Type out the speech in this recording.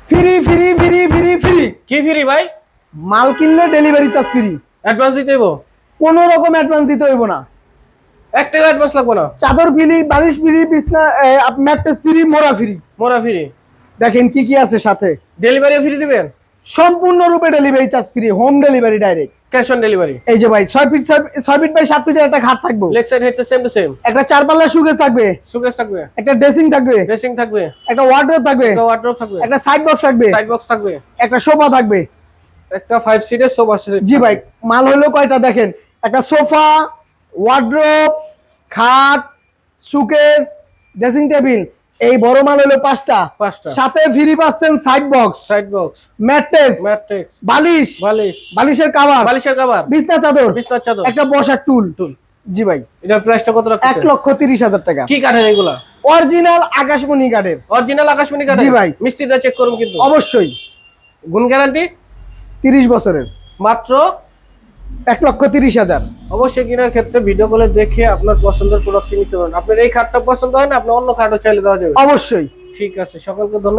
Free free free free free. কি free ভাই? মাল কিনলে ডেলিভারি চার্জ ফ্রি। অ্যাডভান্স দিতে হইব? কোনো রকম অ্যাডভান্স দিতে হইব না। 1 টাকা অ্যাডভান্স লাগবে না? চাদর ফ্রি, বালিশ ফ্রি, বিছনা ম্যাট্রেস ফ্রি, মোড়া ফ্রি। মোরা ফ্রি। দেখেন কি কি আছে সাথে। ডেলিভারি ফ্রি দিবেন? সম্পূর্ণরূপে delivery charge free, home delivery direct. Cash on delivery. এই যে ভাই 6 ফিট বাই 7 ফিটের একটা খাট থাকবে, leg side head side same to same. একটা 4 পাল্লার সুকেস থাকবে, সুকেস থাকবে, একটা ড্রেসিং থাকবে, ড্রেসিং থাকবে, একটা ওয়ার্ডরোব থাকবে, একটা ওয়ার্ডরোব থাকবে, একটা সাইড বক্স থাকবে, সাইড বক্স থাকবে, একটা সোফা থাকবে। একটা 5 সিটের সোফা সেট। জি ভাই, মাল হলো কয়টা দেখেন, একটা সোফা, ওয়ার্ডরোব, খাট, সুকেস, ড্রেসিং টেবিল, এই বড় মাল হলো 5টা। সাথে ফ্রি পাচ্ছেন side box, side box, mattress, mattress, বালিশ, বালিশ, বালিশের কভার, বালিশের কভার, বিছনা চাদর, বিছনার চাদর, একটা বসার টুল। জি ভাই, এটার প্রাইসটা কত রাখছেন? 1,30,000 টাকা। কি কাঠের এগুলা? অরিজিনাল আকাশমণি কাঠের। অরিজিনাল আকাশমণি কাঠের? জি ভাই। মিস্ত্রিটা চেক করুন কিন্তু। অবশ্যই। গুণ গ্যারান্টি 30 বছরের। মাত্র 1,30,000। অবশ্যই কেনার ক্ষেত্রে ভিডিও কলে দেখে আপনার পছন্দের প্রোডাক্ট নিতে পারেন। আপনার এই খাটটা পছন্দ হয় না, আপনি অন্য খাটও চাইলে দেওয়া যাবে। অবশ্যই। ঠিক আছে, সকলকে ধন্যবাদ।